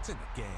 It's in the game.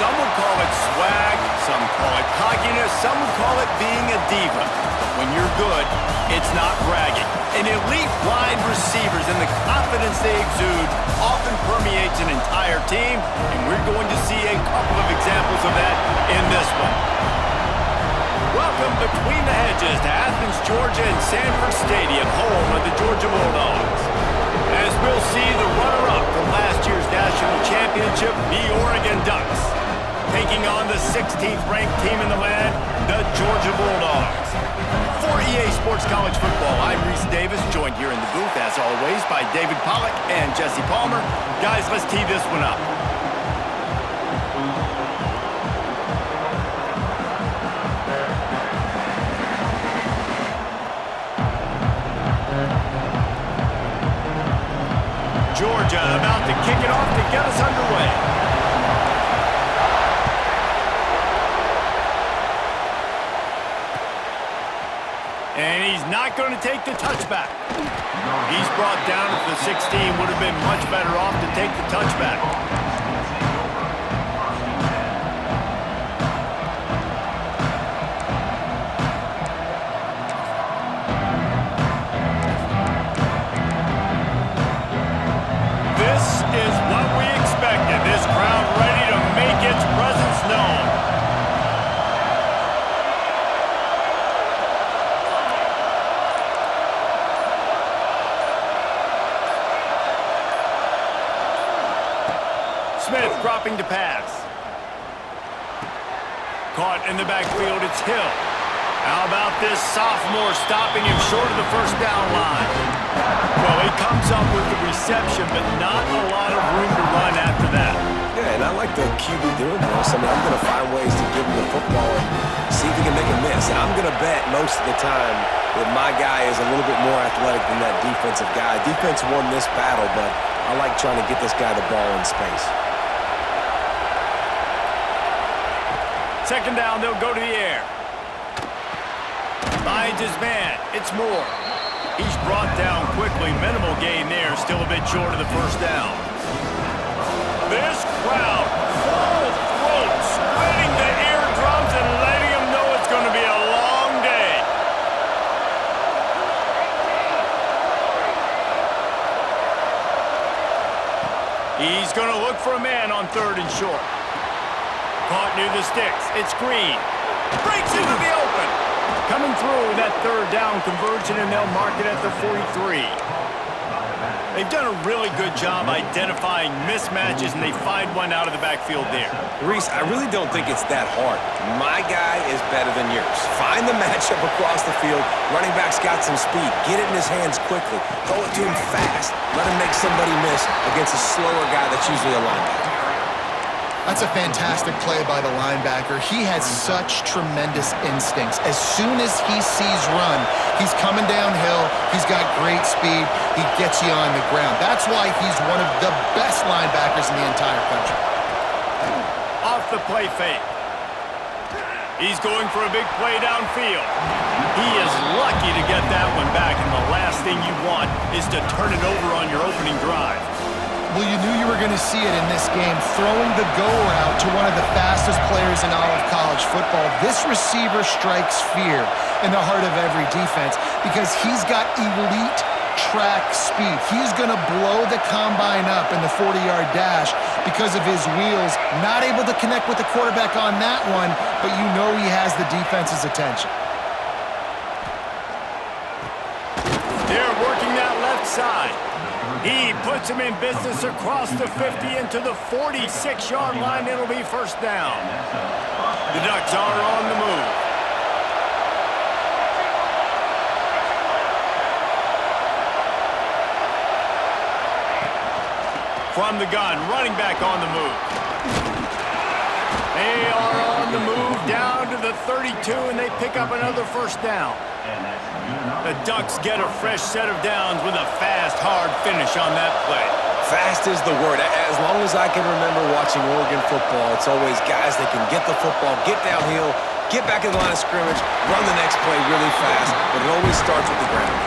Some would call it swag, some call it cockiness, some would call it being a diva. But when you're good, it's not bragging. An elite wide receivers and the confidence they exude often permeates an entire team, and we're going to see a couple of examples of that in this one. Welcome between the hedges to Athens, Georgia and Sanford Stadium, home of the Georgia Bulldogs. As we'll see the runner-up from last year's national championship, the Oregon Ducks, taking on the 16th ranked team in the land, the Georgia Bulldogs. For EA Sports College Football, I'm Reese Davis, joined here in the booth, as always, by David Pollack and Jesse Palmer. Guys, let's tee this one up. Georgia about to kick it off to get us underway. And he's not going to take the touchback. He's brought down at the 16. Would have been much better off to take the touchback. This is what we expected. This crowd ready to make its presence known. Smith dropping to pass. Caught in the backfield, it's Hill. How about this sophomore stopping him short of the first down line? Well, he comes up with the reception, but not a lot of room to run after that. Yeah, and I like the QB doing this. I mean, I'm going to find ways to give him the football and see if he can make a miss. And I'm going to bet most of the time that my guy is a little bit more athletic than that defensive guy. Defense won this battle, but I like trying to get this guy the ball in space. Second down, they'll go to the air. Finds his man. It's Moore. He's brought down quickly. Minimal gain there. Still a bit short of the first down. This crowd, full throat, splitting the eardrums and letting them know it's going to be a long day. He's going to look for a man on third and short. Caught near the sticks. It's Green. Breaks into the open. Coming through that third down conversion, and they'll mark it at the 43. They've done a really good job identifying mismatches, and they find one out of the backfield there. Reese, I really don't think it's that hard. My guy is better than yours. Find the matchup across the field. Running back's got some speed. Get it in his hands quickly. Throw it to him fast. Let him make somebody miss against a slower guy that's usually a linebacker. That's a fantastic play by the linebacker. He has such tremendous instincts. As soon as he sees run, he's coming downhill. He's got great speed. He gets you on the ground. That's why he's one of the best linebackers in the entire country. Off the play fake. He's going for a big play downfield. He is lucky to get that one back, and the last thing you want is to turn it over on your opening drive. Well, you knew you were going to see it in this game, throwing the go route to one of the fastest players in all of college football. This receiver strikes fear in the heart of every defense because he's got elite track speed. He's going to blow the combine up in the 40-yard dash because of his wheels. Not able to connect with the quarterback on that one, but you know he has the defense's attention. They're working that left side. He puts him in business across the 50 into the 46-yard line. It'll be first down. The Ducks are on the move. From the gun, running back on the move. They are on the move down to the 32, and they pick up another first down. The Ducks get a fresh set of downs with a fast, hard finish on that play. Fast is the word. As long as I can remember watching Oregon football, it's always guys that can get the football, get downhill, get back in the line of scrimmage, run the next play really fast, but it always starts with the ground.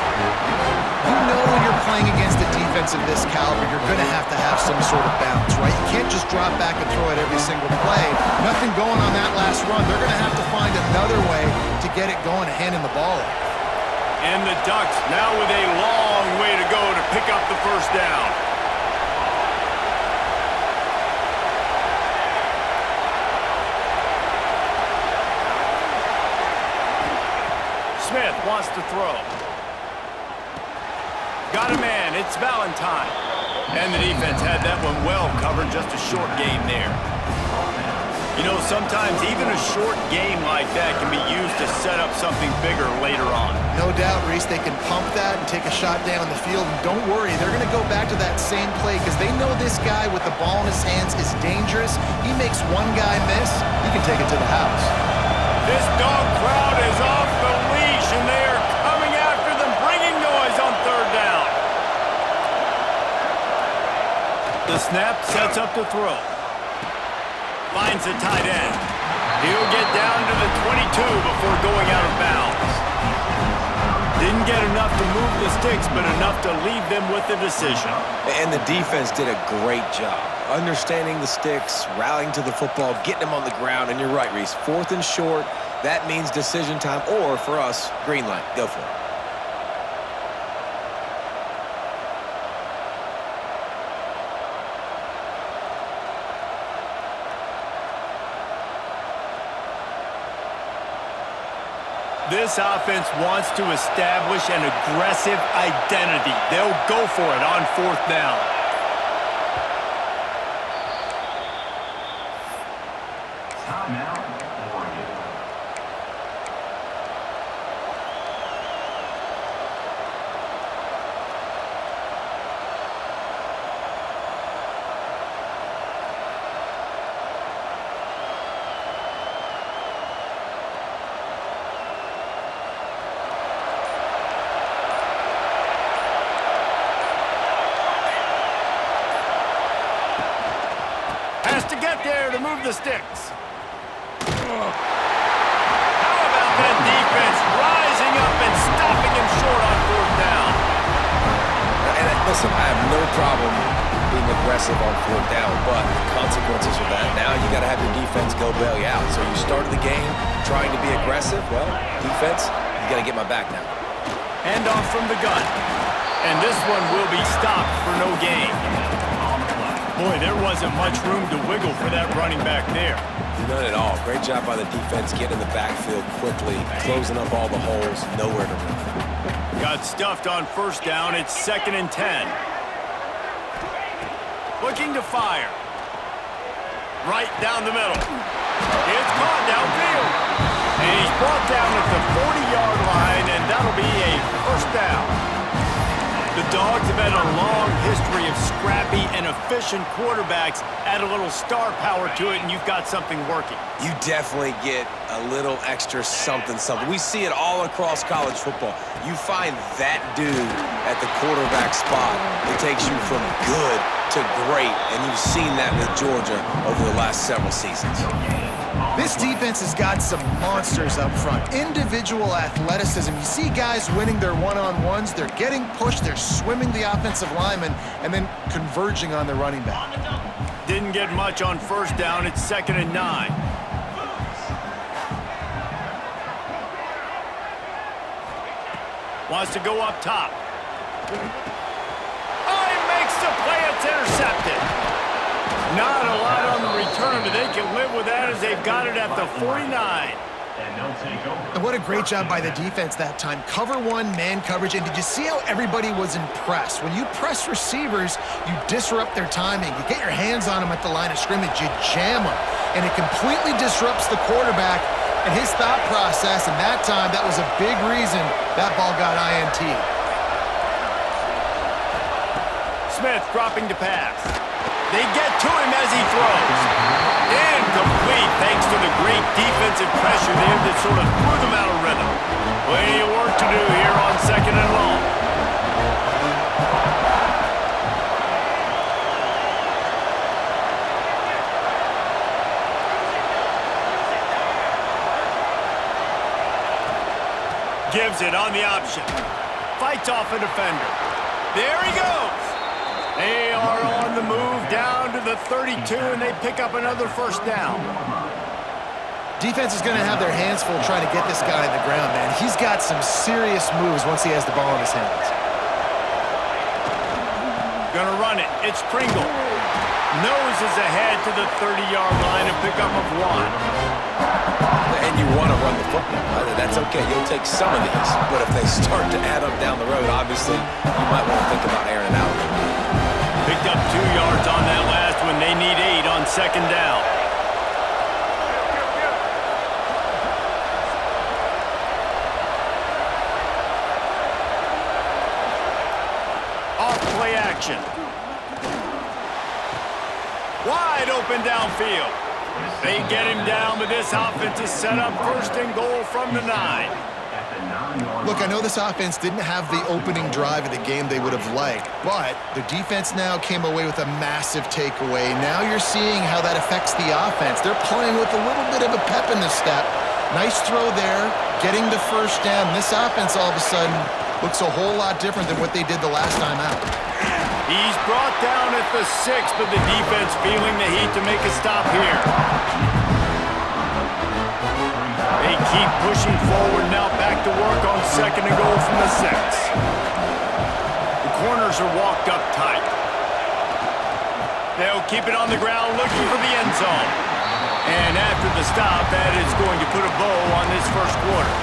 You know when you're playing against a defense of this caliber, you're going to have some sort of bounce, right? You can't just drop back and throw it every single play. Nothing going on that last run. They're going to have to find another way to get it going and handing the ball off. And the Ducks now with a long way to go to pick up the first down. Smith wants to throw. Got a man, it's Valentine. And the defense had that one well covered, just a short game there. You know, sometimes even a short game like that can be used to set up something bigger later on. No doubt, Reese, they can pump that and take a shot down the field. And don't worry, they're going to go back to that same play because they know this guy with the ball in his hands is dangerous. He makes one guy miss, he can take it to the house. This dog crowd is off the leash, and they are coming after them, bringing noise on third down. The snap sets up the throw. Finds the tight end. He'll get down to the 22 before going out of bounds. Didn't get enough to move the sticks, but enough to leave them with the decision. And the defense did a great job understanding the sticks, rallying to the football, getting them on the ground. And you're right, Reese, 4th and short, that means decision time, or for us, green light. Go for it. This offense wants to establish an aggressive identity. They'll go for it on 4th down. Has to get there to move the sticks. How about that defense rising up and stopping him short on 4th down? And listen, I have no problem being aggressive on 4th down, but the consequences of that, now you got to have your defense go bail you out. So you started the game trying to be aggressive. Well, defense, you got to get my back now. Hand off from the gun. And this one will be stopped for no gain. Boy, there wasn't much room to wiggle for that running back there. None at all. Great job by the defense getting in the backfield quickly, closing up all the holes, nowhere to run. Got stuffed on 1st down. It's 2nd and 10. looking to fire. Right down the middle. It's caught downfield. And he's brought down at the 40-yard line, and that'll be a first down. The Dogs have had a long history of scrappy and efficient quarterbacks. Add a little star power to it, and you've got something working. You definitely get a little extra something. We see it all across college football. You find that dude at the quarterback spot. It takes you from good to great, and you've seen that with Georgia over the last several seasons. This defense has got some monsters up front. Individual athleticism. You see guys winning their one-on-ones. They're getting pushed. They're swimming the offensive lineman and then converging on the running back. Didn't get much on first down. It's 2nd and 9. Wants to go up top. Oh, he makes the play. It's intercepted. Not a lot on the return, but they can live with that as they've got it at the 49. And what a great job by the defense that time. Cover one, man coverage, and did you see how everybody was impressed? When you press receivers, you disrupt their timing. You get your hands on them at the line of scrimmage, you jam them, and it completely disrupts the quarterback and his thought process, and that time, that was a big reason that ball got INT. Smith dropping to pass. They get to him as he throws. Incomplete thanks to the great defensive pressure there that sort of threw them out of rhythm. Plenty of work to do here on 2nd and long. Gives it on the option. Fights off a defender. There he goes. They are on the move down to the 32, and they pick up another first down. Defense is going to have their hands full trying to get this guy on the ground, man. He's got some serious moves once he has the ball in his hands. Gonna run it. It's Pringle. Noses ahead to the 30-yard line and pick up of 1. And you want to run the football. That's okay. You'll take some of these. But if they start to add up down the road, obviously, you might want to think about airing it out a little bit. Picked up 2 yards on that last one. They need 8 on 2nd down. Off play action. Wide open downfield. They get him down, but this offense is set up 1st and goal from the 9. Look, I know this offense didn't have the opening drive of the game they would have liked, but the defense now came away with a massive takeaway. Now you're seeing how that affects the offense. They're playing with a little bit of a pep in the step. Nice throw there, getting the first down. This offense all of a sudden looks a whole lot different than what they did the last time out. He's brought down at the 6, but the defense feeling the heat to make a stop here. They keep pushing forward now, back to work on 2nd and goal from the 6. The corners are walked up tight. They'll keep it on the ground, looking for the end zone. And after the stop, that is going to put a bow on this first quarter.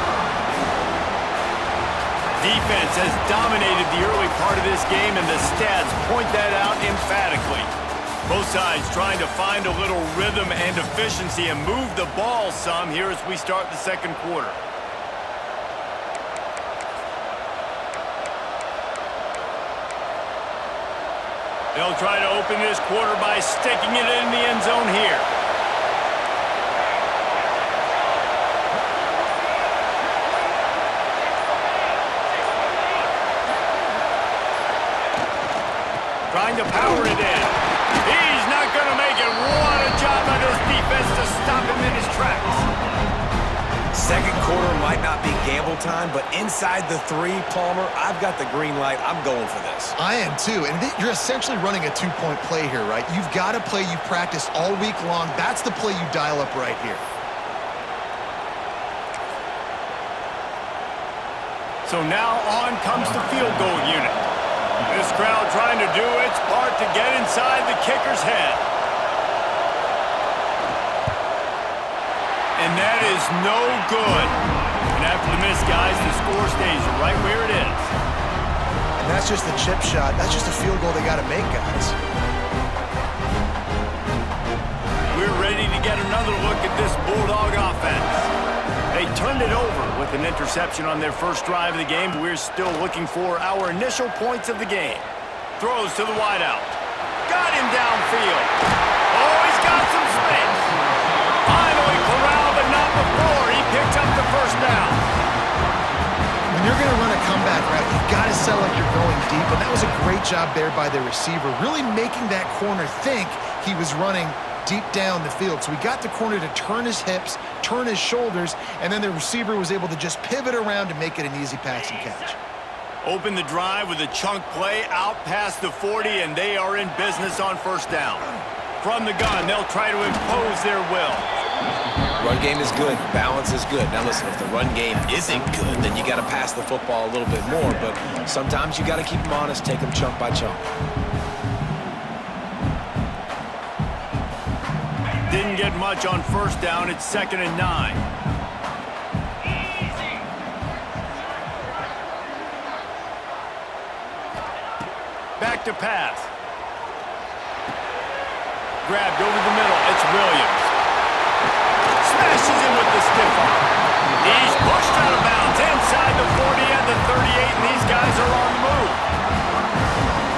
Defense has dominated the early part of this game, and the stats point that out emphatically. Both sides trying to find a little rhythm and efficiency and move the ball some here as we start the 2nd quarter. They'll try to open this quarter by sticking it in the end zone here. Trying to power it in. He's not going to make it. What a job by this defense to stop him in his tracks. 2nd quarter might not be gamble time, but inside the 3, Palmer, I've got the green light. I'm going for this. I am too, and you're essentially running a 2-point play here, right? You've got a play you've practiced all week long. That's the play you dial up right here. So now on comes the field goal unit. This crowd trying to do its part to get inside the kicker's head. And that is no good. And after the miss, guys, the score stays right where it is. And that's just the chip shot. That's just a field goal they got to make, guys. we're ready to get another look at this Bulldog offense. They turned it over with an interception on their first drive of the game, but we're still looking for our initial points of the game. Throws to the wideout. Got him downfield. Oh, he's got some space. Finally corralled, but not before. He picked up the first down. When you're going to run a comeback route, you've got to sell like you're going deep, and that was a great job there by the receiver, really making that corner think he was running deep down the field. So he got the corner to turn his hips, turn his shoulders, and then the receiver was able to just pivot around and make it an easy pass and catch. Open the drive with a chunk play out past the 40, and they are in business on first down. From the gun, they'll try to impose their will. Run game is good. Balance is good. Now listen, if the run game isn't good, then you got to pass the football a little bit more. But sometimes you got to keep them honest, take them chunk by chunk. Didn't get much on first down. It's 2nd and 9. Back to pass. Grabbed over the middle. It's Williams. Smashes him with the stiff arm. He's pushed out of bounds inside the 40 and the 38, and these guys are on the move.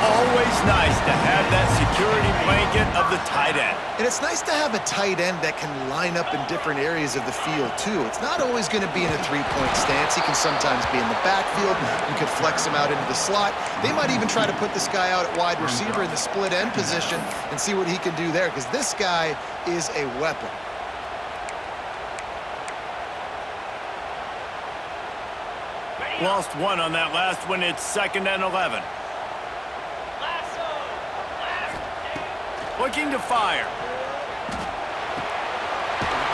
Always nice to have that security blanket of the tight end. And it's nice to have a tight end that can line up in different areas of the field, too. It's not always going to be in a three-point stance. He can sometimes be in the backfield. You could flex him out into the slot. They might even try to put this guy out at wide receiver in the split end position and see what he can do there, because this guy is a weapon. Lost one on that last one. It's 2nd and 11. Looking to fire.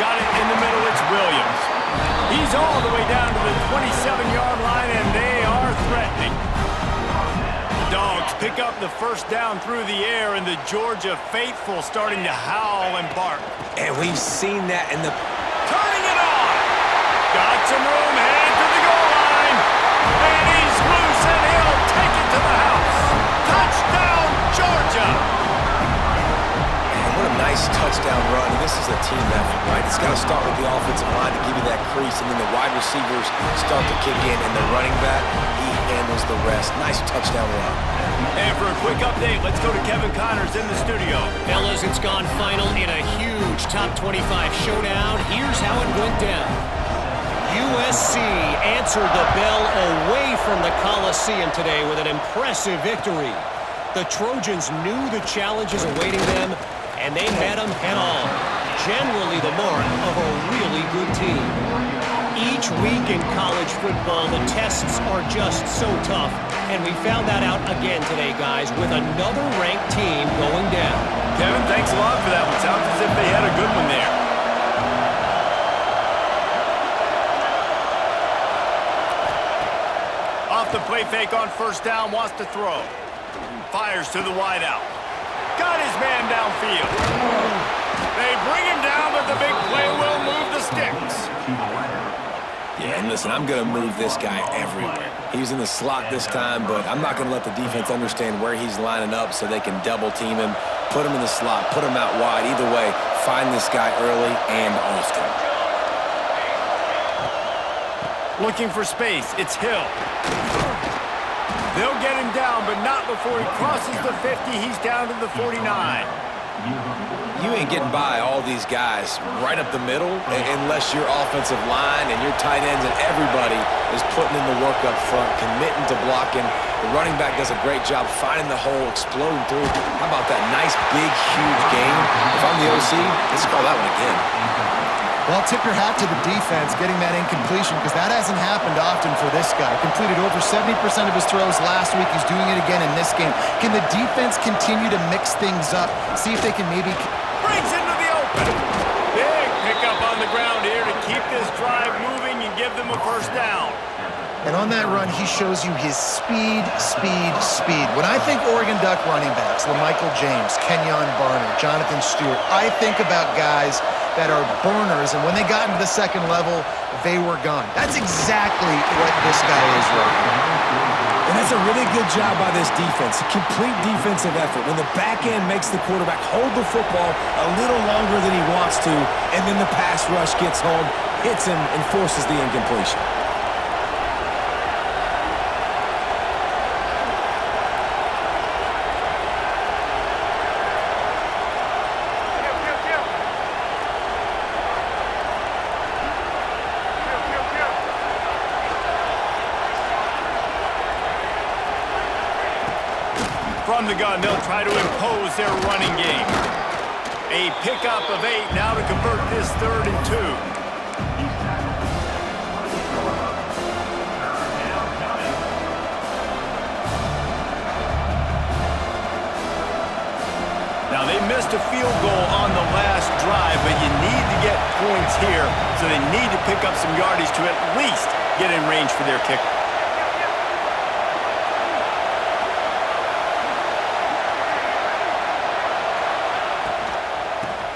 Got it in the middle. It's Williams. He's all the way down to the 27-yard line, and they are threatening. The Dogs pick up the first down through the air, and the Georgia faithful starting to howl and bark. And we've seen that in the... Turning it on. Got some room, headed to the goal line. And he's loose, and he'll take it to the house. Touchdown, Georgia. What a nice touchdown run. This is a team effort, right? It's got to start with the offensive line to give you that crease, and then the wide receivers start to kick in, and the running back, he handles the rest. Nice touchdown run. And for a quick update, let's go to Kevin Connors in the studio. Fellas, it's gone final in a huge top 25 showdown. Here's how it went down. USC answered the bell away from the Coliseum today with an impressive victory. The Trojans knew the challenges awaiting them, and they met them head-on. Generally the mark of a really good team. Each week in college football, the tests are just so tough, and we found that out again today, guys, with another ranked team going down. Kevin, thanks a lot for that one. Sounds as if they had a good one there. Off the play fake on first down, wants to throw. Fires to the wideout. Got his man downfield. They bring him down, but the big play will move the sticks. Yeah, and listen, I'm going to move this guy everywhere. He's in the slot this time, but I'm not going to let the defense understand where he's lining up so they can double team him, put him in the slot, put him out wide. Either way, find this guy early and often. Looking for space. It's Hill. They'll get him down, but not before he crosses the 50. He's down to the 49. You ain't getting by all these guys right up the middle unless your offensive line and your tight ends and everybody is putting in the work up front, committing to blocking. The running back does a great job finding the hole, exploding through. How about that nice, big, huge game? If I'm the OC, let's call that one again. Well, tip your hat to the defense getting that incompletion, because that hasn't happened often for this guy. Completed over 70% of his throws last week. He's doing it again in this game. Can the defense continue to mix things up? See if they can maybe... Brings into the open. Big pickup on the ground here to keep this drive moving and give them a first down. And on that run, he shows you his speed. When I think Oregon Duck running backs, LaMichael James, Kenyon Barner, Jonathan Stewart, I think about guys that are burners, and when they got into the second level, they were gone. That's exactly what this guy is right now. And that's a really good job by this defense, a complete defensive effort. When the back end makes the quarterback hold the football a little longer than he wants to, and then the pass rush gets home, hits him, and forces the incompletion. From the gun, they'll try to impose their running game. A pickup of 8 now to convert this 3rd and 2. Now, they missed a field goal on the last drive, but you need to get points here, so they need to pick up some yardage to at least get in range for their kicker.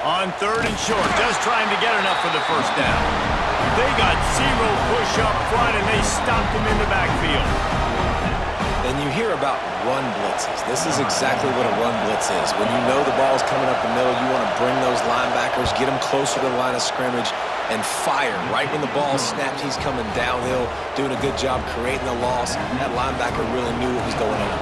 On 3rd and short, just trying to get enough for the first down. They got 0 push up front, and they stopped them in the backfield. And you hear about run blitzes. This is exactly what a run blitz is. When you know the ball's coming up the middle, you want to bring those linebackers, get them closer to the line of scrimmage, and fire. Right when the ball snapped, he's coming downhill, doing a good job creating the loss. That linebacker really knew what was going on.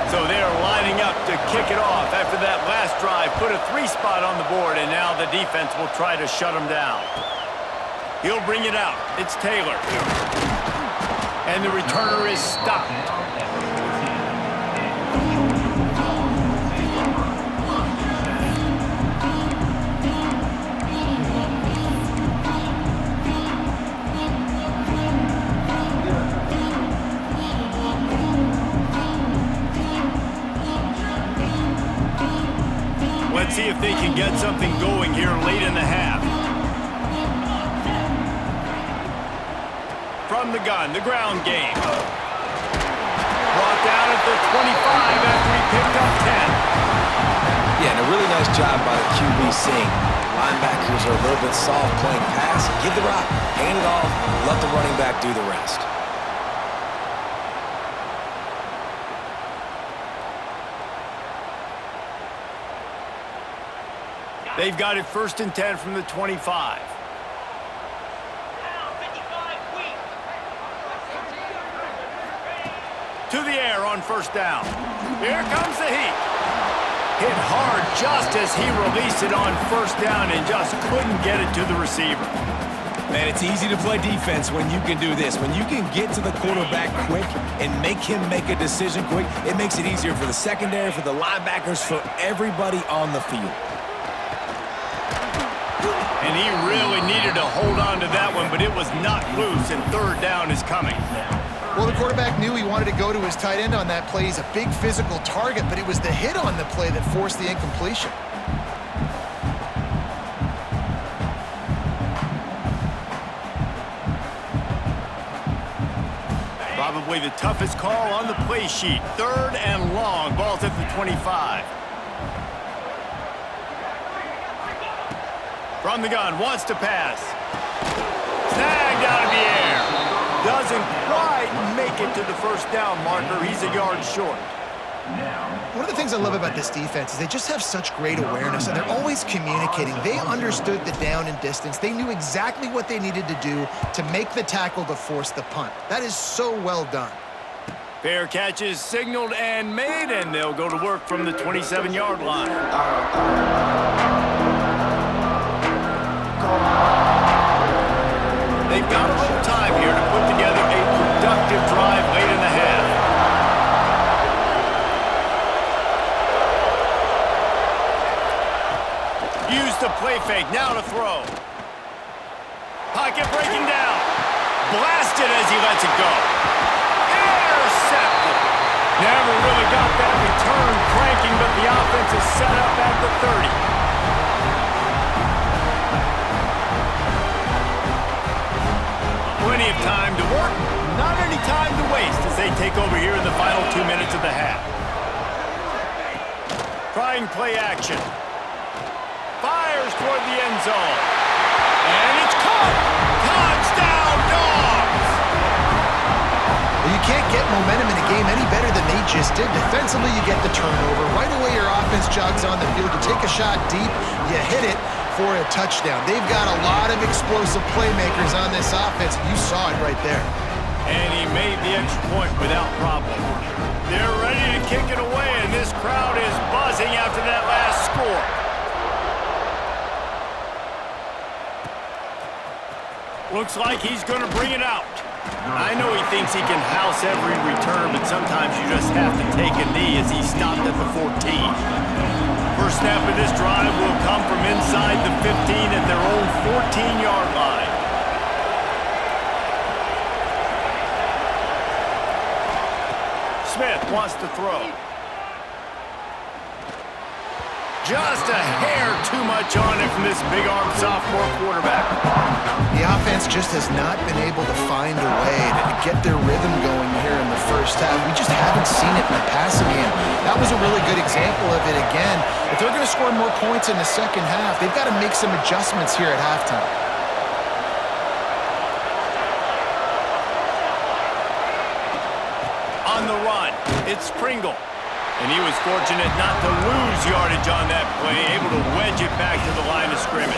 So they're lining up to kick it off after that last drive. Put a 3 spot on the board, and now the defense will try to shut them down. He'll bring it out. It's Taylor. And the returner is stopped. Let's see if they can get something going here late in the half. From the gun, the ground game. Brought down at the 25 after he picked up 10. Yeah, and a really nice job by the QB seeing linebackers are a little bit soft playing pass. Give the rock, hand it off, let the running back do the rest. They've got it 1st and 10 from the 25. To the air on 1st down. Here comes the heat. Hit hard just as he released it on 1st down and just couldn't get it to the receiver. Man, it's easy to play defense when you can do this. When you can get to the quarterback quick and make him make a decision quick, it makes it easier for the secondary, for the linebackers, for everybody on the field. And he really needed to hold on to that one, but it was not loose, and 3rd down is coming. Well, the quarterback knew he wanted to go to his tight end on that play. He's a big physical target, but it was the hit on the play that forced the incompletion. Probably the toughest call on the play sheet. 3rd and long. Ball's at the 25. From the gun, wants to pass. Snagged out of the air. Doesn't quite make it to the 1st down marker. He's a yard short. One of the things I love about this defense is they just have such great awareness, and they're always communicating. They understood the down and distance. They knew exactly what they needed to do to make the tackle to force the punt. That is so well done. Fair catch is signaled and made, and they'll go to work from the 27-yard line. They've got a little time here to put together a productive drive late in the half. Use the play fake, now to throw. Pocket breaking down. Blasted as he lets it go. Intercepted. Never really got that return cranking, but the offense is set up at the 30. Plenty of time to work, not any time to waste as they take over here in the final 2 minutes of the half. Trying play action. Fires toward the end zone. And it's caught! Touchdown, Dogs! Well, you can't get momentum in a game any better than they just did. Defensively, you get the turnover. Right away, your offense jogs on the field. You take a shot deep, you hit it for a touchdown. They've got a lot of explosive playmakers on this offense. You saw it right there. And he made the extra point without problem. They're ready to kick it away, and this crowd is buzzing after that last score. Looks like he's going to bring it out. I know he thinks he can house every return, but sometimes you just have to take a knee as he stopped at the 14. First snap of this drive will come from inside the 15 at their own 14-yard line. Smith wants to throw. Just a hair too much on it from this big-arm sophomore quarterback. The offense just has not been able to find a way to get their rhythm going here in the first half. We just haven't seen it in the passing game. That was a really good example of it again. If they're going to score more points in the second half, they've got to make some adjustments here at halftime. On the run, it's Pringle. And he was fortunate not to lose yardage on that play, able to wedge it back to the line of scrimmage.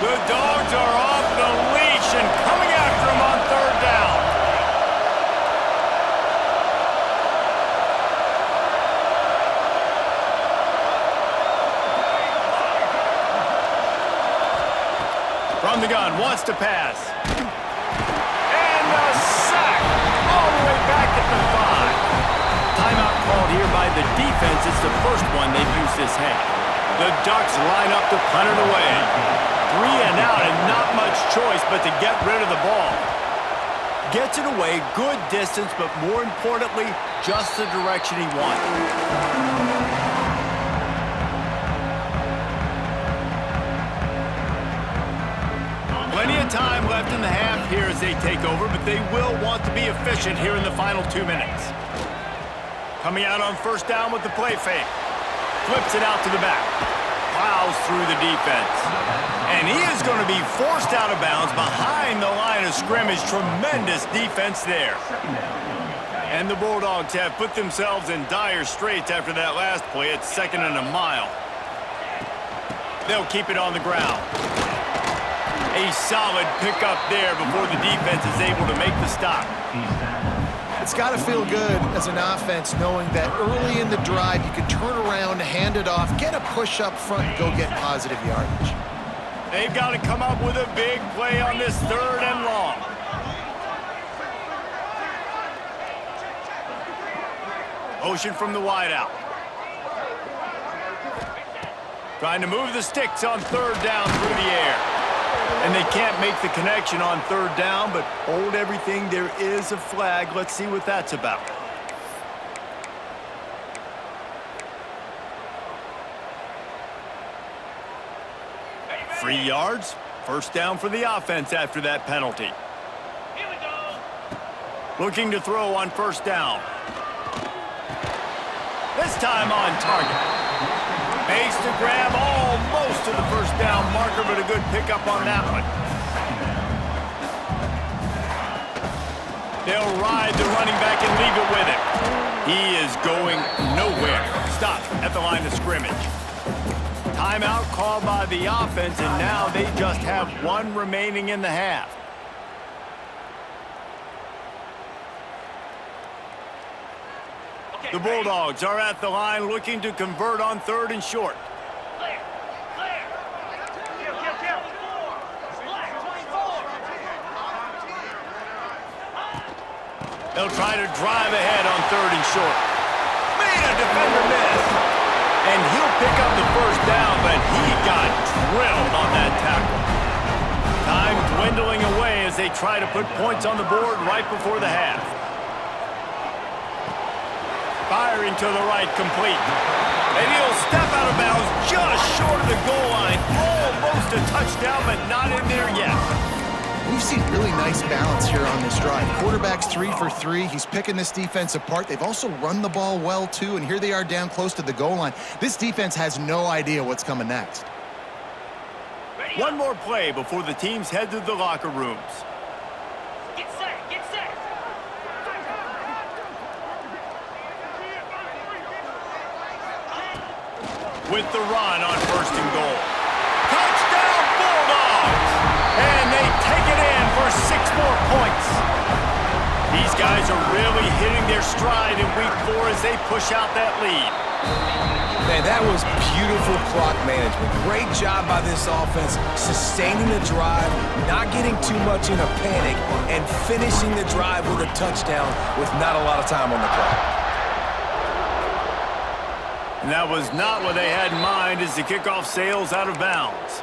The Dogs are off the leash and coming after him on third down. From the gun, wants to pass. And a sack all the way back at the 5. Timeout called here by the defense. It's the first one they've used this half. The Ducks line up to punt it away. 3 and out and not much choice but to get rid of the ball. Gets it away, good distance, but more importantly, just the direction he wanted. Plenty of time left in the half here as they take over, but they will want to be efficient here in the final 2 minutes. Coming out on first down with the play fake. Flips it out to the back. Plows through the defense. And he is going to be forced out of bounds behind the line of scrimmage. Tremendous defense there. And the Bulldogs have put themselves in dire straits after that last play. It's 2nd and a mile. They'll keep it on the ground. A solid pickup there before the defense is able to make the stop. It's got to feel good as an offense knowing that early in the drive you can turn around, hand it off, get a push up front, and go get positive yardage. They've got to come up with a big play on this 3rd and long. Motion from the wideout. Trying to move the sticks on 3rd down through the air. And they can't make the connection on 3rd down, but hold everything. There is a flag. Let's see what that's about. Free yards. First down for the offense after that penalty. Here we go. Looking to throw on first down. This time on target. Makes the grab almost to the first down marker, but a good pickup on that one. They'll ride the running back and leave it with him. He is going nowhere. Stop at the line of scrimmage. Timeout called by the offense, and now they just have 1 remaining in the half. The Bulldogs are at the line looking to convert on 3rd and short. Clear. Clear. Kill. Black 24. They'll try to drive ahead on 3rd and short. Made a defender miss. And he'll pick up the first down, but he got drilled on that tackle. Time dwindling away as they try to put points on the board right before the half. Firing to the right, complete. And he'll step out of bounds just short of the goal line. Almost a touchdown, but not in there yet. We've seen really nice balance here on this drive. Quarterback's 3 for 3. He's picking this defense apart. They've also run the ball well, too, and here they are down close to the goal line. This defense has no idea what's coming next. One more play before the teams head to the locker rooms. Get set. Get set. with the run on 1st and goal. Touchdown Bulldogs! And they take it in for 6 more points. These guys are really hitting their stride in week 4 as they push out that lead. Man, that was beautiful clock management. Great job by this offense, sustaining the drive, not getting too much in a panic, and finishing the drive with a touchdown with not a lot of time on the clock. And that was not what they had in mind as the kickoff sails out of bounds.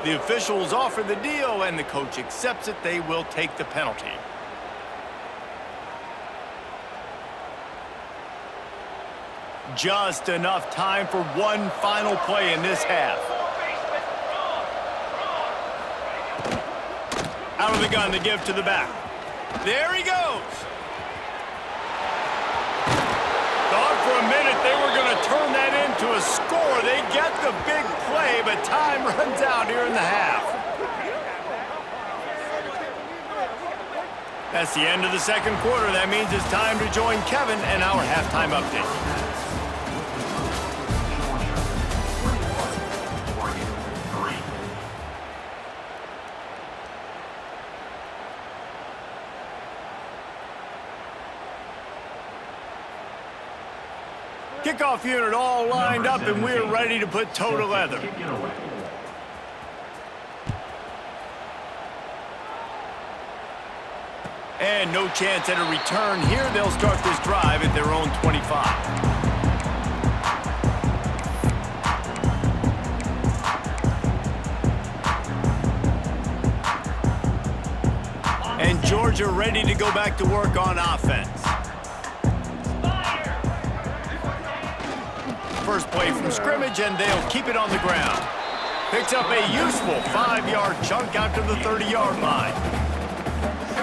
The officials offer the deal, and the coach accepts it. They will take the penalty. Just enough time for one final play in this half. Out of the gun to give to the back. There he goes. Thought for a minute they were going to turn that into a score. They get the big play, but time runs out here in the half. That's the end of the 2nd quarter. That means it's time to join Kevin and our halftime update. Kickoff unit all lined up, and we're ready to put toe to leather. And no chance at a return here. They'll start this drive at their own 25. And Georgia ready to go back to work on offense. First play from scrimmage, and they'll keep it on the ground. Picks up a useful 5-yard chunk out to the 30-yard line.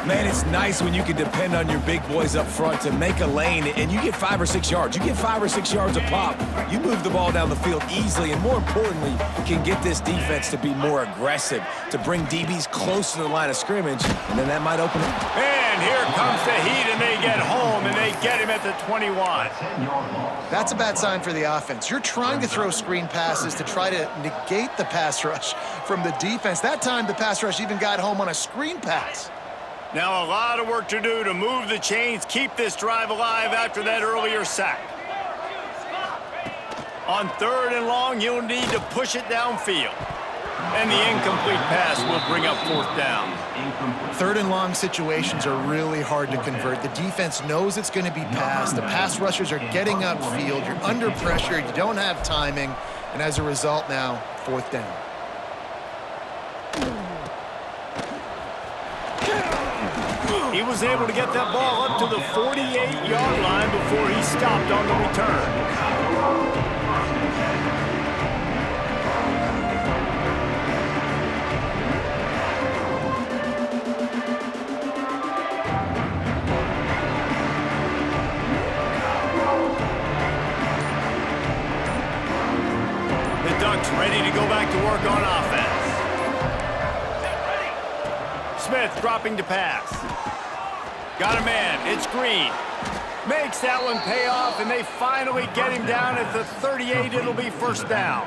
Man, it's nice when you can depend on your big boys up front to make a lane, and you get 5 or 6 yards. You get 5 or 6 yards a pop. You move the ball down the field easily, and more importantly, can get this defense to be more aggressive, to bring DBs close to the line of scrimmage, and then that might open it. And here comes the heat, and they get home, and they get him at the 21. That's a bad sign for the offense. You're trying to throw screen passes to try to negate the pass rush from the defense. That time, the pass rush even got home on a screen pass. Now a lot of work to do to move the chains, keep this drive alive after that earlier sack. On 3rd and long, you'll need to push it downfield. And the incomplete pass will bring up 4th down. 3rd and long situations are really hard to convert. The defense knows it's going to be passed. The pass rushers are getting upfield. You're under pressure. You don't have timing. And as a result now, 4th down. He was able to get that ball up to the 48-yard line before he stopped on the return. The Ducks ready to go back to work on offense. Smith dropping to pass. Got a man. It's Green. Makes that one pay off, and they finally get him down at the 38. It'll be 1st down.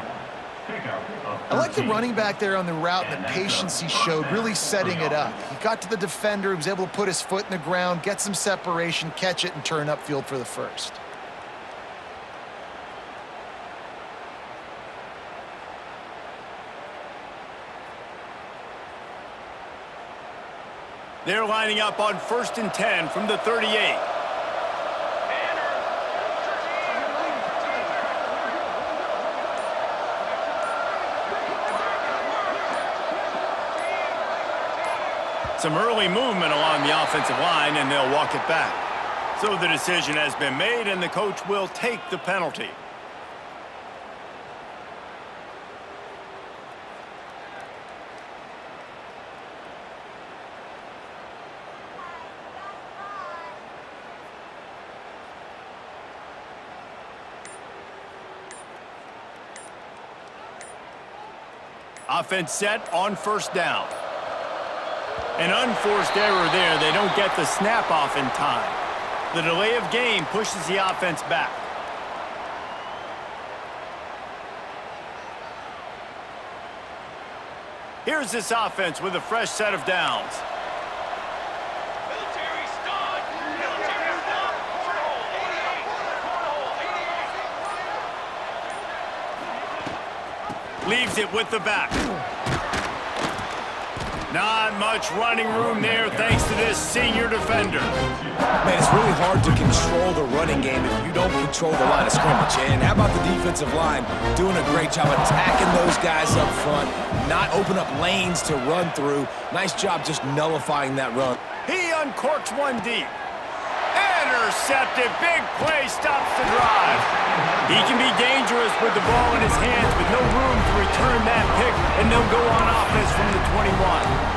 I like the running back there on the route and the patience he showed, really setting it up. He got to the defender, he was able to put his foot in the ground, get some separation, catch it, and turn upfield for the 1st. They're lining up on 1st and 10 from the 38. Some early movement along the offensive line, and they'll walk it back. So the decision has been made, and the coach will take the penalty. Offense set on 1st down. An unforced error there. They don't get the snap off in time. The delay of game pushes the offense back. Here's this offense with a fresh set of downs. Military stun! Military stun! Control, 88. Leaves it with the back. Not much running room there thanks to this senior defender. Man, it's really hard to control the running game if you don't control the line of scrimmage. And how about the defensive line doing a great job attacking those guys up front, not open up lanes to run through. Nice job just nullifying that run. He uncorks one deep. Intercepted. Big play stops the drive. He can be dangerous with the ball in his hands with no room to return that pick, and they'll go on offense from the 21.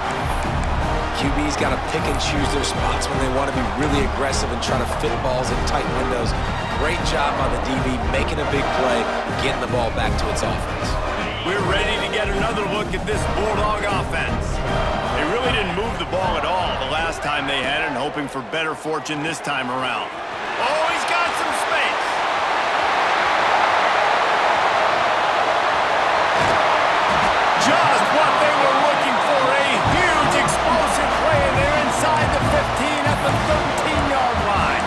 QB's got to pick and choose their spots when they want to be really aggressive and try to fit balls in tight windows. Great job by the DB making a big play, getting the ball back to its offense. We're ready to get another look at this Bulldog offense. They really didn't move the ball at all the last time they had it, and hoping for better fortune this time around. Oh, he's got some space. Just what they were looking for, a huge explosive play, and they're inside the 15 at the 13-yard line.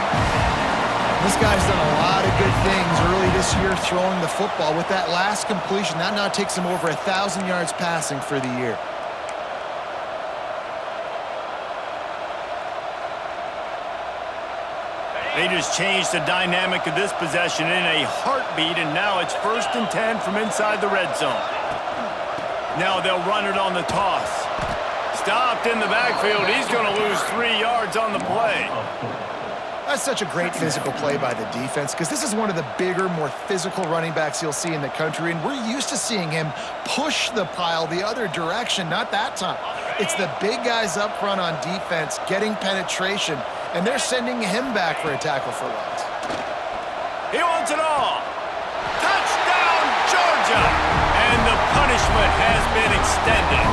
This guy's done a lot of good things early this year throwing the football. With that last completion, that now takes him over 1,000 yards passing for the year. They just changed the dynamic of this possession in a heartbeat, and now it's 1st and 10 from inside the red zone. Now they'll run it on the toss. Stopped in the backfield. He's going to lose 3 yards on the play. That's such a great physical play by the defense because this is one of the bigger, more physical running backs you'll see in the country, and we're used to seeing him push the pile the other direction. Not that time. It's the big guys up front on defense getting penetration, and they're sending him back for a tackle for loss. He wants it all. Touchdown, Georgia! And the punishment has been extended.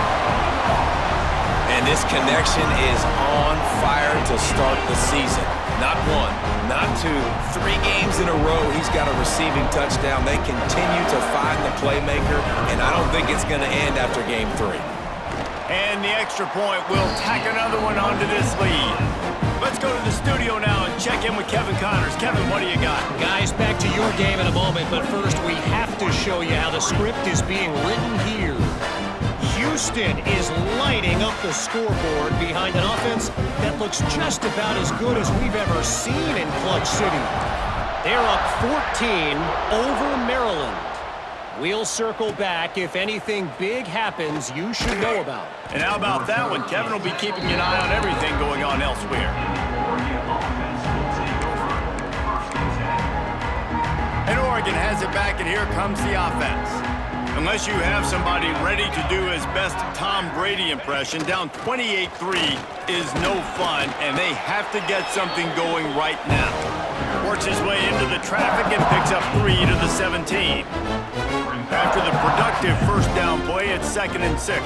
And this connection is on fire to start the season. Not one, not two, 3 games in a row he's got a receiving touchdown. They continue to find the playmaker, and I don't think it's going to end after game 3. And the extra point will tack another one onto this lead. Let's go to the studio now and check in with Kevin Connors. Kevin, what do you got? Guys, back to your game in a moment, but first we have to show you how the script is being written here. Houston is lighting up the scoreboard behind an offense that looks just about as good as we've ever seen in Clutch City. They're up 14 over Maryland. We'll circle back if anything big happens you should know about. And how about that one? Kevin will be keeping an eye on everything going on elsewhere. And Oregon has it back, and here comes the offense. Unless you have somebody ready to do his best Tom Brady impression, down 28-3 is no fun, and they have to get something going right now. Works his way into the traffic and picks up 3 to the 17. After the productive first down play, it's 2nd and 6.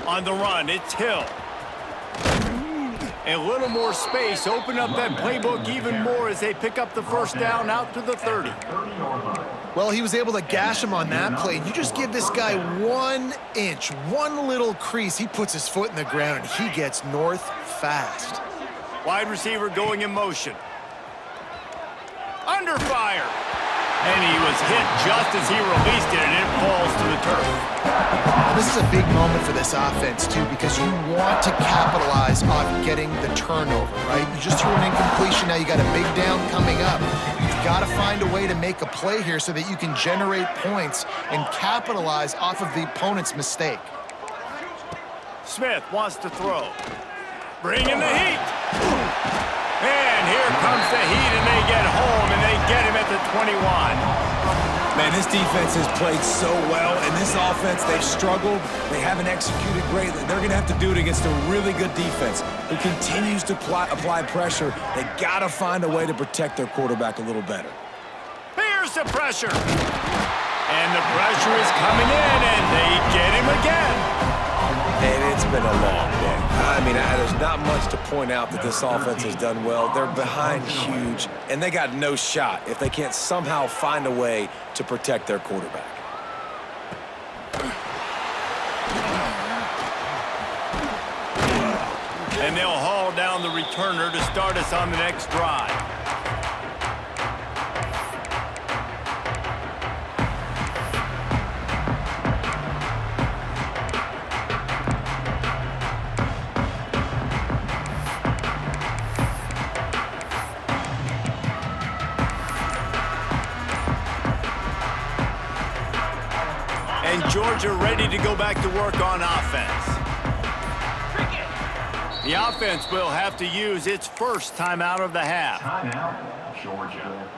On the run, it's Hill. A little more space, open up that playbook even more as they pick up the first down out to the 30. Well, he was able to gash him on that play. You just give this guy 1 inch, one little crease, he puts his foot in the ground, and he gets north fast. Wide receiver going in motion. Under fire. And he was hit just as he released it, and it falls to the turf. This is a big moment for this offense, too, because you want to capitalize on getting the turnover, right? You just threw an incompletion, now you got a big down coming up. You've got to find a way to make a play here so that you can generate points and capitalize off of the opponent's mistake. Smith wants to throw. Bring in the heat. And here comes the heat, and they get home, and they get him at the 21. Man, this defense has played so well, and this offense, they've struggled. They haven't executed greatly. They're going to have to do it against a really good defense who continues to apply pressure. They got to find a way to protect their quarterback a little better. Here's the pressure. And the pressure is coming in, and they get him again. And It's been a long day. I mean, there's not much to point out that this offense has done well. They're behind huge, and they got no shot if they can't somehow find a way to protect their quarterback. And they'll haul down the returner to start us on the next drive. And Georgia ready to go back to work on offense. The offense will have to use its first timeout of the half. Timeout, Georgia.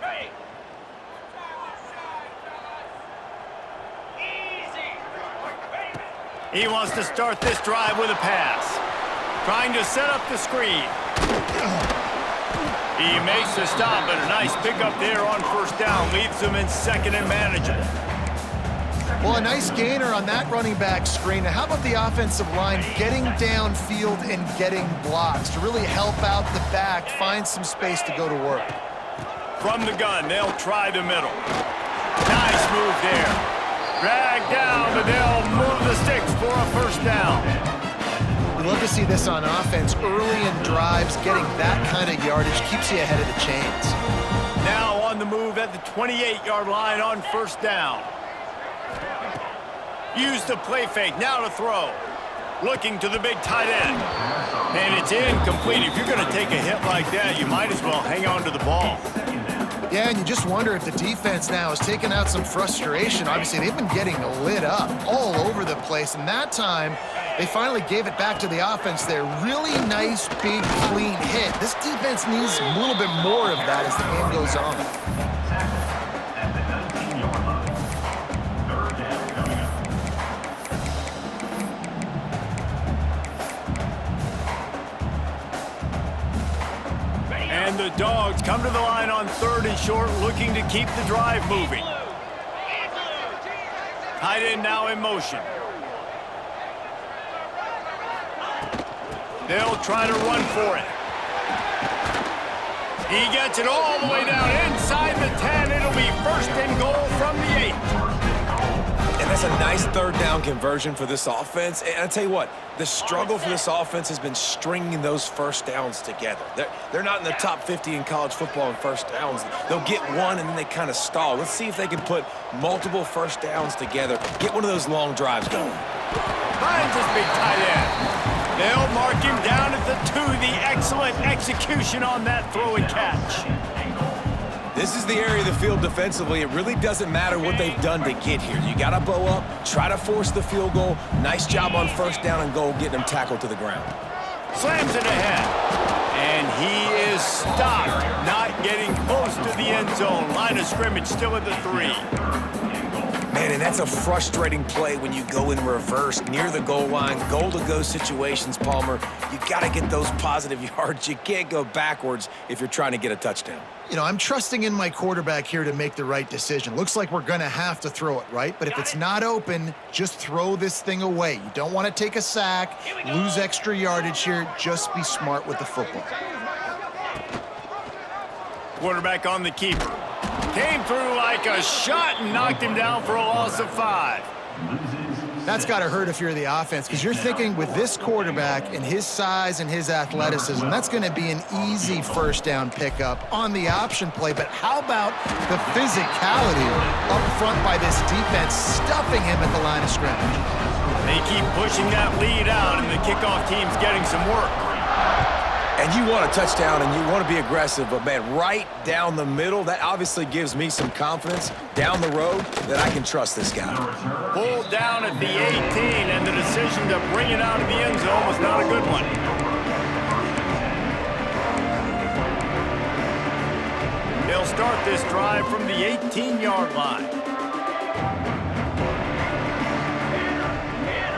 Hey! Easy! He wants to start this drive with a pass. Trying to set up the screen. He makes the stop, and a nice pickup there on first down. Leaves him in second and manageable. Well, a nice gainer on that running back screen. Now, how about the offensive line getting downfield and getting blocks to really help out the back, find some space to go to work? From the gun, they'll try the middle. Nice move there. Drag down, but they'll move the sticks for a first down. We love to see this on offense. Early in drives, getting that kind of yardage keeps you ahead of the chains. Now on the move at the 28-yard line on first down. Use the play fake, now to throw. Looking to the big tight end. And it's incomplete. If you're going to take a hit like that, you might as well hang on to the ball. Yeah, and you just wonder if the defense now has taken out some frustration. Obviously, they've been getting lit up all over the place, and that time, they finally gave it back to the offense there. Really nice, big, clean hit. This defense needs a little bit more of that as the game goes on. At the 19-yard line. Third down coming up. And the Dogs come to the line on third and short, looking to keep the drive moving. Tight end now in motion. They'll try to run for it. He gets it all the way down inside the 10. It'll be first and goal from the 8. And that's a nice third down conversion for this offense. And I tell you what, the struggle for this offense has been stringing those first downs together. They're not in the top 50 in college football in first downs. They'll get one and then they kind of stall. Let's see if they can put multiple first downs together, get one of those long drives going. Finds his big tight end. They'll mark him down at the 2. The excellent execution on that throw and catch. This is the area of the field defensively. It really doesn't matter what they've done to get here. You got to bow up, try to force the field goal. Nice job on first down and goal, getting them tackled to the ground. Slams it ahead. And he is stopped, not getting close to the end zone. Line of scrimmage still at the 3. Man, and that's a frustrating play when you go in reverse near the goal line, goal-to-go situations, Palmer. You got to get those positive yards. You can't go backwards if you're trying to get a touchdown. You know, I'm trusting in my quarterback here to make the right decision. Looks like we're going to have to throw it, right? But if it's not open, just throw this thing away. You don't want to take a sack, lose extra yardage here. Just be smart with the football. Quarterback on the keeper. Came through like a shot and knocked him down for a loss of 5. That's got to hurt if you're the offense, because you're thinking with this quarterback and his size and his athleticism, that's going to be an easy first down pickup on the option play. But how about the physicality up front by this defense, stuffing him at the line of scrimmage? They keep pushing that lead out, and the kickoff team's getting some work. And you want a touchdown and you want to be aggressive, but man, right down the middle, that obviously gives me some confidence down the road that I can trust this guy. Pulled down at the 18, and the decision to bring it out of the end zone was not a good one. They'll start this drive from the 18-yard line.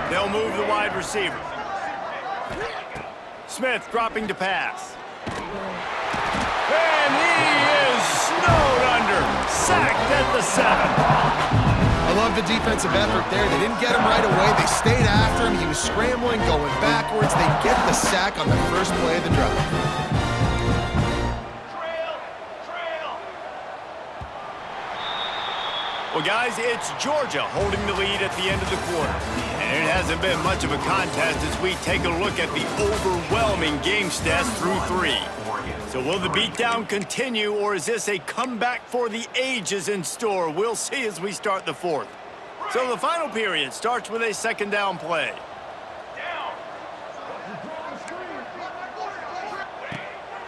They'll move the wide receiver. Smith dropping to pass. And he is snowed under. the 7. I love the defensive effort there. They didn't get him right away. They stayed after him. He was scrambling, going backwards. They get the sack on the first play of the drive. Well, guys, it's Georgia holding the lead at the end of the quarter. And it hasn't been much of a contest as we take a look at the overwhelming game stats through 3. So will the beatdown continue, or is this a comeback for the ages in store? We'll see as we start the 4th. So the final period starts with a 2nd down play.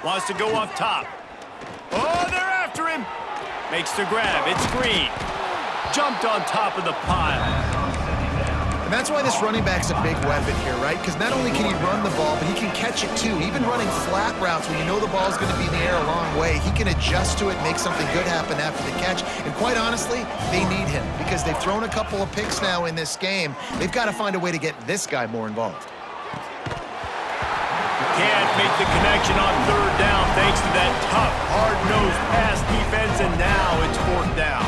Wants to go up top. Oh, they're after him. Makes the grab. It's Green. Jumped on top of the pile. And that's why this running back's a big weapon here, right? Because not only can he run the ball, but he can catch it too. Even running flat routes when you know the ball's going to be in the air a long way, he can adjust to it, make something good happen after the catch. And quite honestly, they need him because they've thrown a couple of picks now in this game. They've got to find a way to get this guy more involved. Can't make the connection on 3rd down thanks to that tough, hard-nosed pass defense, and now it's 4th down.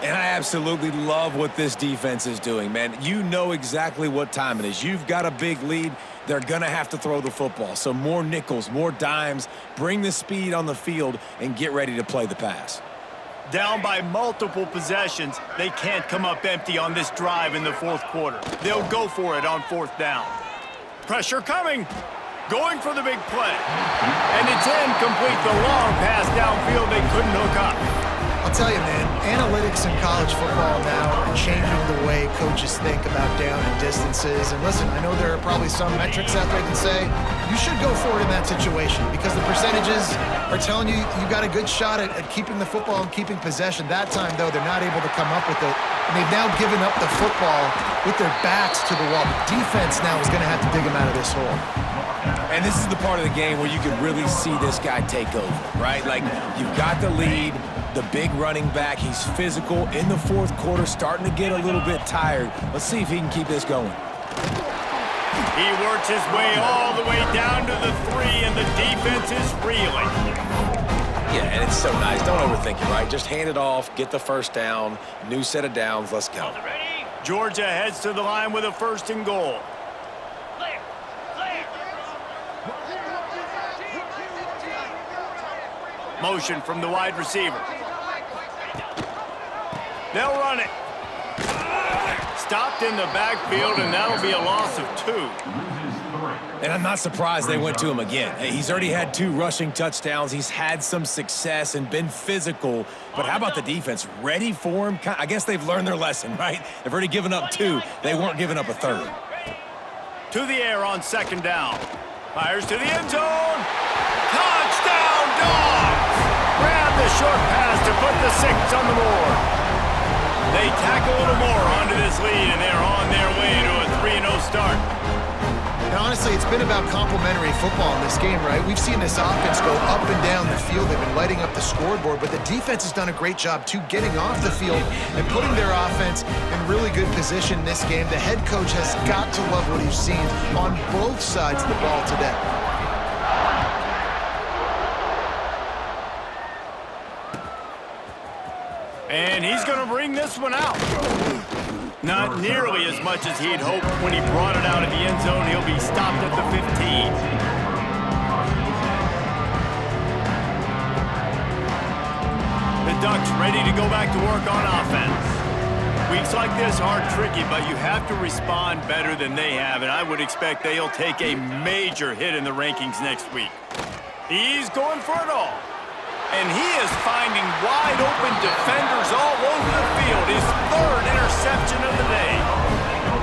And I absolutely love what this defense is doing, man. You know exactly what time it is. You've got a big lead. They're going to have to throw the football. So more nickels, more dimes, bring the speed on the field, and get ready to play the pass. Down by multiple possessions, they can't come up empty on this drive in the 4th quarter. They'll go for it on 4th down. Pressure coming. Going for the big play. And it's incomplete. The long pass downfield they couldn't hook up. I'll tell you, man, analytics in college football now are changing the way coaches think about down and distances. And listen, I know there are probably some metrics out there that can say you should go for it in that situation because the percentages are telling you you've got a good shot at keeping the football and keeping possession. That time, though, they're not able to come up with it. And they've now given up the football with their backs to the wall. The defense now is going to have to dig them out of this hole. And this is the part of the game where you can really see this guy take over, right? Like, you've got the lead, the big running back. He's physical in the 4th quarter, starting to get a little bit tired. Let's see if he can keep this going. He works his way all the way down to the 3, and the defense is reeling. Yeah, and it's so nice. Don't overthink it, right? Just hand it off, get the 1st down, new set of downs, let's go. Georgia heads to the line with a 1st and goal. Motion from the wide receiver. They'll run it. Stopped in the backfield, and that'll be a loss of 2. And I'm not surprised they went to him again. He's already had 2 rushing touchdowns. He's had some success and been physical. But how about the defense? Ready for him? I guess they've learned their lesson, right? They've already given up 2. They weren't giving up a 3rd. To the air on 2nd down. Fires to the end zone. Touchdown, Dogs! Grab the short pass to put the 6 on the board. They tack a little more onto this lead, and they're on their way to a 3-0 start. Now, honestly, it's been about complementary football in this game, right? We've seen this offense go up and down the field. They've been lighting up the scoreboard, but the defense has done a great job, too, getting off the field and putting their offense in really good position in this game. The head coach has got to love what he's seen on both sides of the ball today. And he's going to bring this one out. Not nearly as much as he'd hoped when he brought it out of the end zone. He'll be stopped at the 15. The Ducks ready to go back to work on offense. Weeks like this are tricky, but you have to respond better than they have, and I would expect they'll take a major hit in the rankings next week. He's going for it all. And he is finding wide-open defenders all over the field. His 3rd interception of the day.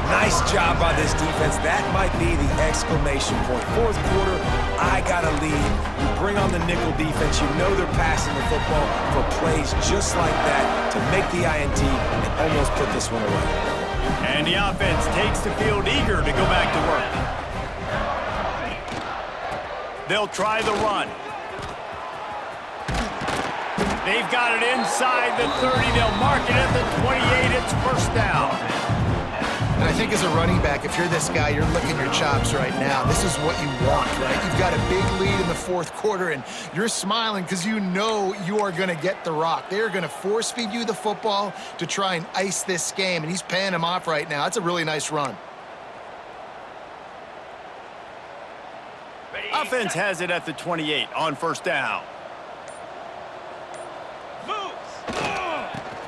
Nice job by this defense. That might be the exclamation point. 4th quarter, I got a lead. You bring on the nickel defense. You know they're passing the football for plays just like that to make the INT and almost put this one away. And the offense takes the field eager to go back to work. They'll try the run. They've got it inside the 30. They'll mark it at the 28. It's 1st down. And I think as a running back, if you're this guy, you're licking your chops right now. This is what you want, right? You've got a big lead in the fourth quarter, and you're smiling because you know you are going to get the rock. They're going to force feed you the football to try and ice this game, and he's paying him off right now. That's a really nice run. Offense has it at the 28 on first down.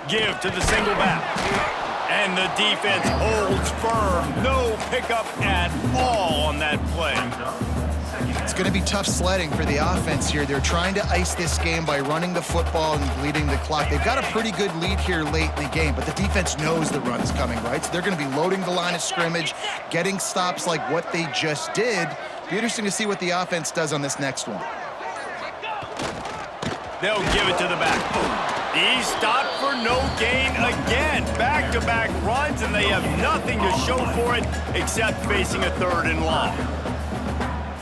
Give to the single back. And the defense holds firm. No pickup at all on that play. It's going to be tough sledding for the offense here. They're trying to ice this game by running the football and leading the clock. They've got a pretty good lead here late in the game, but the defense knows the run's coming, right? So they're going to be loading the line of scrimmage, getting stops like what they just did. Be interesting to see what the offense does on this next one. They'll give it to the back. He stopped for no gain again. Back-to-back runs, and they have nothing to show for it except facing a 3rd and long.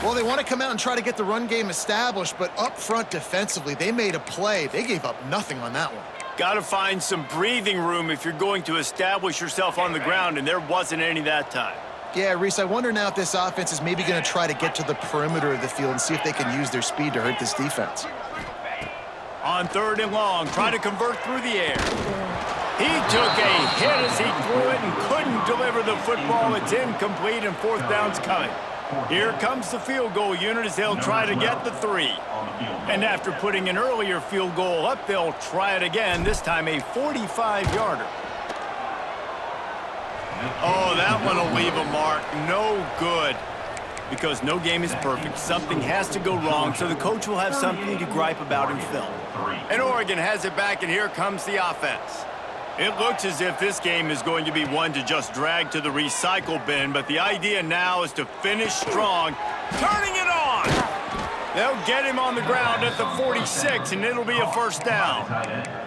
Well, they want to come out and try to get the run game established, but up front defensively, they made a play. They gave up nothing on that one. Got to find some breathing room if you're going to establish yourself on the ground, and there wasn't any that time. Yeah, Reese, I wonder now if this offense is maybe going to try to get to the perimeter of the field and see if they can use their speed to hurt this defense. On 3rd and long, try to convert through the air. He took a hit as he threw it and couldn't deliver the football. It's incomplete, and 4th down's coming. Here comes the field goal unit as they'll try to get the 3. And after putting an earlier field goal up, they'll try it again, this time a 45-yarder. Oh, that one will leave a mark. No good. Because no game is perfect. Something has to go wrong, so the coach will have something to gripe about in film. And Oregon has it back, and here comes the offense. It looks as if this game is going to be one to just drag to the recycle bin, but the idea now is to finish strong, turning it on. They'll get him on the ground at the 46, and it'll be a 1st down.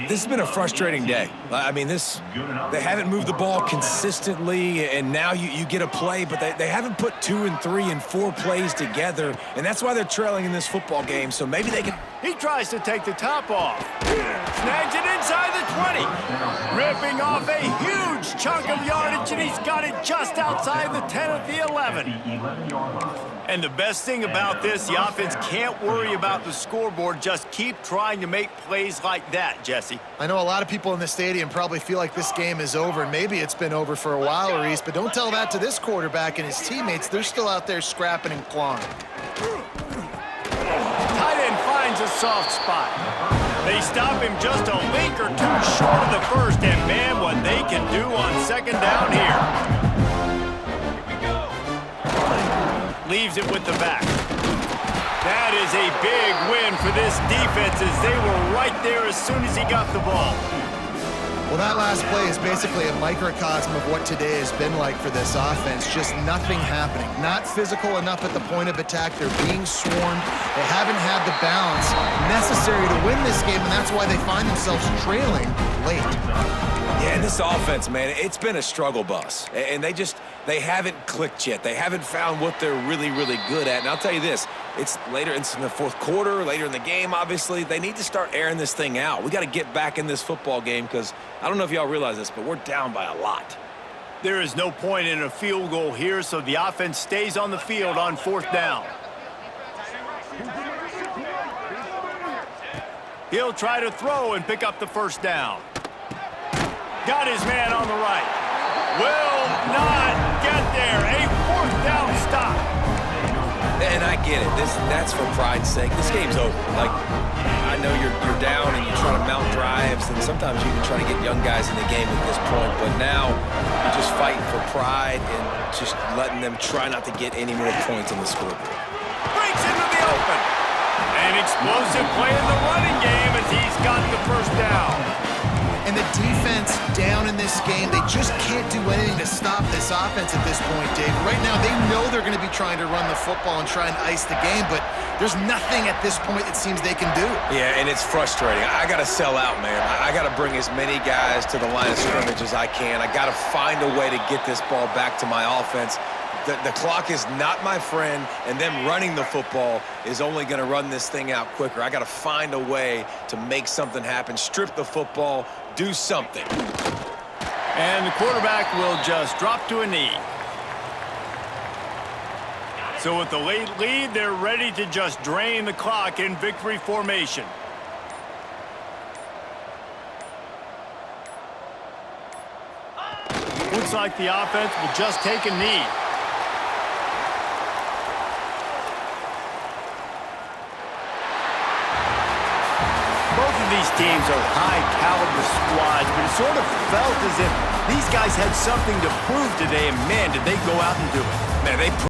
This has been a frustrating day. I mean, they haven't moved the ball consistently, and now you get a play, but they haven't put 2 and 3 and 4 plays together, and that's why they're trailing in this football game, so maybe they can... He tries to take the top off. Snags it inside the 20. Ripping off a huge chunk of yardage, and he's got it just outside the 10 at the 11. And the best thing about this, the offense can't worry about the scoreboard. Just keep trying to make plays like that, Jesse. I know a lot of people in the stadium probably feel like this game is over. Maybe it's been over for a while, Reese, but don't tell that to this quarterback and his teammates. They're still out there scrapping and clawing. Tight end finds a soft spot. They stop him just a link or 2 short of the 1st, and man, what they can do on 2nd down here. Leaves it with the back. That is a big win for this defense as they were right there as soon as he got the ball. Well, that last play is basically a microcosm of what today has been like for this offense. Just nothing happening. Not physical enough at the point of attack. They're being swarmed. They haven't had the balance necessary to win this game, and that's why they find themselves trailing late. Yeah, and this offense, man, it's been a struggle bus. And they haven't clicked yet. They haven't found what they're really, really good at. And I'll tell you this, it's later in the 4th quarter, later in the game, obviously. They need to start airing this thing out. We got to get back in this football game because I don't know if y'all realize this, but we're down by a lot. There is no point in a field goal here, so the offense stays on the field on 4th down. He'll try to throw and pick up the 1st down. Got his man on the right. Will not get there. A 4th down stop. And I get it. That's for pride's sake. This game's over. Like, I know you're down and you try to mount drives, and sometimes you even try to get young guys in the game at this point. But now you're just fighting for pride and just letting them try not to get any more points on the scoreboard. Breaks into the open. An explosive play in the running game as he's got the 1st down. And the defense down in this game, they just can't do anything to stop this offense at this point, Dave. Right now, they know they're going to be trying to run the football and try and ice the game, but there's nothing at this point it seems they can do. Yeah, and it's frustrating. I got to sell out, man. I got to bring as many guys to the line of scrimmage as I can. I got to find a way to get this ball back to my offense. The clock is not my friend, and them running the football is only going to run this thing out quicker. I got to find a way to make something happen, strip the football, do something. And the quarterback will just drop to a knee. So with the late lead, they're ready to just drain the clock in victory formation. Looks like the offense will just take a knee. Both of these teams are high-caliber squads, but it sort of felt as if these guys had something to prove today, and man, did they go out and do it. Man, they